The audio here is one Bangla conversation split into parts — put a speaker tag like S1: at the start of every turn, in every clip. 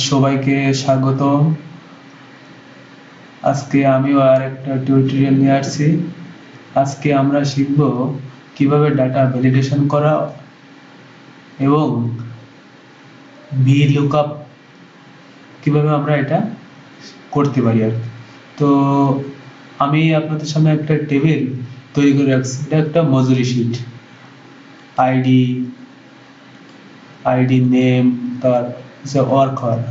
S1: সবাইকে স্বাগতম। আজকে আমিও আরেকটা টিউটোরিয়াল নিয়ে আসছি। আজকে আমরা শিখব কিভাবে ডাটা ভ্যালিডেশন করা এবং VLOOKUP কিভাবে আমরা এটা করতে পারি আর কি। তো আমি আপনাদের সামনে একটা টেবিল তৈরি করে রাখছি। এটা একটা মজুরি শিট। আইডি নেম তার ওয়ার্ক হয়।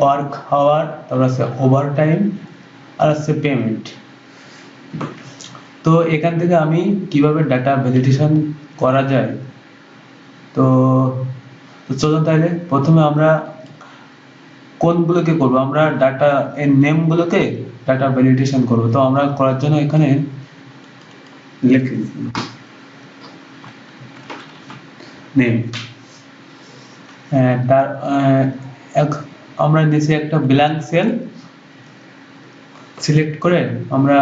S1: ওয়ার্ক আওয়ার, তারপর আছে ওভারটাইম, আর আছে পেমেন্ট। তো এখান থেকে আমি কিভাবে ডাটা ভ্যালিডেশন করা যায়, তো চলুন তাহলে প্রথমে আমরা কোনগুলোকে করব, আমরা ডাটা এর নেম গুলোকে ডাটা ভ্যালিডেশন করব। তো আমরা করার জন্য এখানে লিখি নেম। তার আমরা নিচে একটা ব্ল্যাঙ্ক সেল সিলেক্ট করে আমরা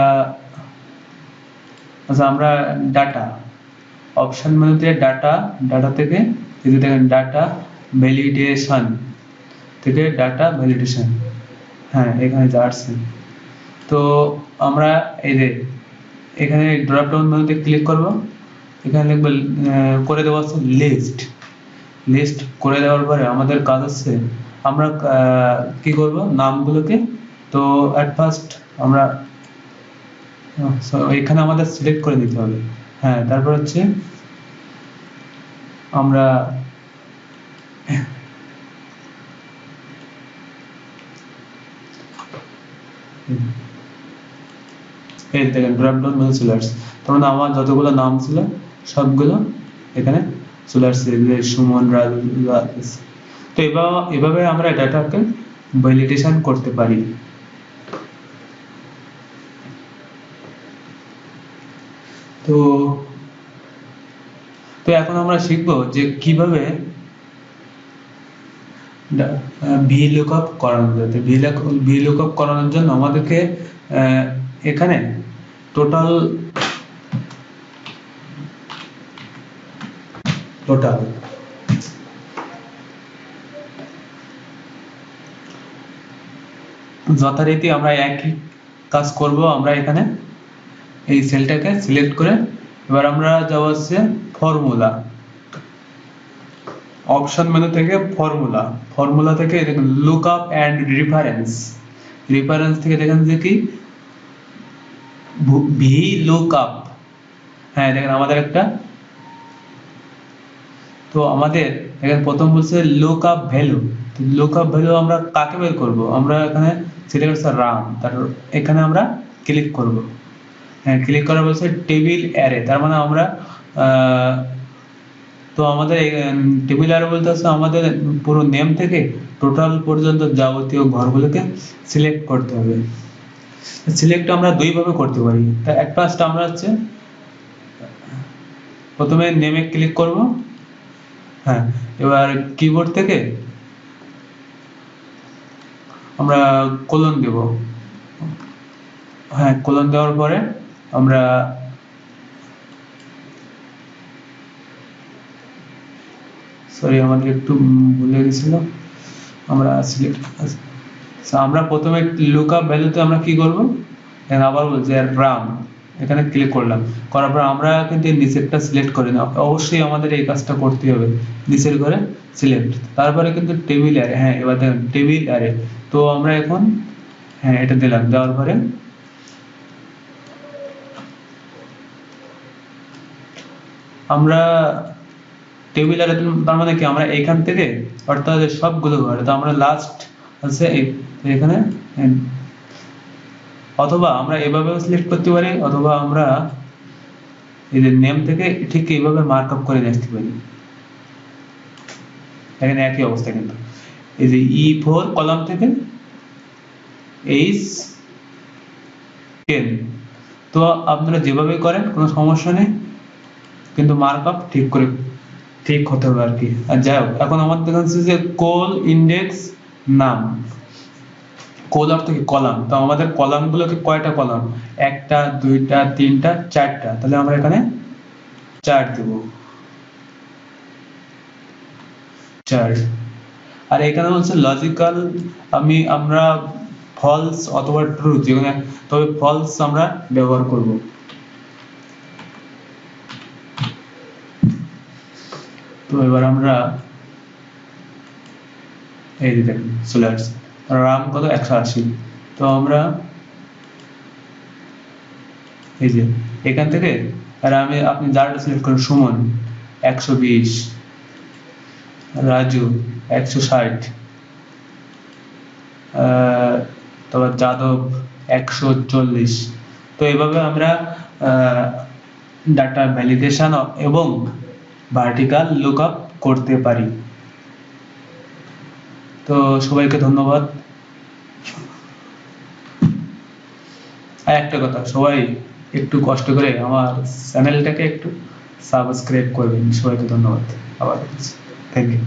S1: ডাটা অপশন মেনুতে ডাটা থেকে যদি দেখেন ডাটা ভ্যালিডেশন থেকে ডাটা ভ্যালিডেশন, হ্যাঁ এখানে যা আসছে। তো আমরা এই যে এখানে ড্রপ ডাউন মেনুতে ক্লিক করব, এখানে লিখব করে দেওয়া আছে লিস্ট করে দেওয়ার পরে আমাদের কাজ হচ্ছে আমরা কি করব নামগুলোকে। তো এট ফার্স্ট আমরা এখানে আমাদের সিলেক্ট করে দিতে হবে। হ্যাঁ, তারপর হচ্ছে আমরা এই দেখেন ড্রপ ডাউন মেনু চলে আসছে। তার মানে আমার যতগুলো নাম ছিল সবগুলো এখানে চলে আসছে, সুমন, রাজু। তো এভাবে আমরা ডাটাকে ভ্যালিডেশন করতে পারি। তো তো এখন আমরা শিখব যে কিভাবে VLOOKUP করানো যায়। VLOOKUP করানোর জন্য আমাদেরকে এখানে টোটাল যথারীতি আমরা একই কাজ করব। আমরা এখানে এই সেলটাকে সিলেক্ট করে এবার আমরা যাব হচ্ছে ফর্মুলা অপশন মেনু থেকে ফর্মুলা থেকে দেখুন লুকআপ এন্ড রেফারেন্স থেকে দেখেন যে কি VLOOKUP। হ্যাঁ দেখেন আমাদের একটা, তো আমাদের এখানে প্রথম বলছে লুকআপ ভ্যালু। লুকআপ ভ্যালু আমরা কাকে বের করব, আমরা এখানে সিলেক্ট করতে রাম, তারপর এখানে আমরা ক্লিক করব। হ্যাঁ, ক্লিক করা বলছে টেবিল অ্যারে, তার মানে আমরা তো আমাদের টেবিল অ্যারে বলতে হচ্ছে আমাদের পুরো নেম থেকে টোটাল পর্যন্ত যাবতীয় ঘরগুলোকে সিলেক্ট করতে হবে। সিলেক্ট আমরা দুই ভাবে করতে পারি। তা এক ফার্স্ট আমরা হচ্ছে প্রথমে নেমে ক্লিক করব। হ্যাঁ, এবার কিবোর্ড থেকে আমরা কোলন দেব। হ্যাঁ, কোলন দেওয়ার পরে আমরা আমাদের একটু ভুলে গেছিল, আমরা সিলেক্ট আমরা প্রথমে লুকআপ ভ্যালুতে আমরা কি করব, আবার বলছে রাম, এখানে ক্লিক করলাম। করার পর আমরা কিন্তু নিচেরটা সিলেক্ট করি না, অবশ্যই আমাদের এই কাজটা করতে হবে, নিচের ঘরে সিলেক্ট, তারপরে কিন্তু টেবিল অ্যারে। হ্যাঁ, এবার দেখেন টেবিল অ্যারে, তো আমরা এখন হ্যাঁ এটা দিলাম, দেওয়ার পরে আমরা টেবিল অ্যারে, তার মানে কি আমরা এখান থেকে অর্থাৎ সবগুলো ঘরে, তো আমরা লাস্ট আছে এখানে, অথবা আমরা এভাবেও সিলেক্ট করতে পারি, অথবা আমরা এই যে নেম থেকে ঠিক এইভাবে মার্কআপ করে নিয়ে আসতে পারি। এখানে একই অবস্থা, কিন্তু এই যে E4 কলাম থেকে H10, তো আপনারা যেভাবে করেন কোনো সমস্যা নেই, কিন্তু মার্কআপ ঠিক হতে হবে আর কি। আর যাই হোক, এখন আমাদের কাছে যে কোল ইন্ডেক্স নাম, কোল অর্থ কি কলাম, তো আমাদের কলাম গুলোকে কয়টা কলাম, একটা দুইটা তিনটা চারটা, তাহলে আমরা এখানে 4 দেব, 4। আর এখানে হচ্ছে লজিক্যাল, আমরা ফলস অথবা ট্রু যেখানে, তবে ফলস আমরা ব্যবহার করব। তো এবার আমরা এই যে দেখুন চলে আসছে, রাম কত 180, তো আমরা এই যে এখান থেকে রামে আপনি যারটা সিলেক্ট করেন, সুমন 120, রাজু 160, তারপর যাদব 140। তো এইভাবে আমরা ডাটা ভ্যালিডেশন এবং ভার্টিক্যাল লুকআপ করতে পারি। তো সবাইকে ধন্যবাদ। আর একটা কথা, সবাই একটু কষ্ট করে আমার চ্যানেলটাকে একটু সাবস্ক্রাইব করবেন। সবাইকে ধন্যবাদ, আবার থ্যাংক ইউ।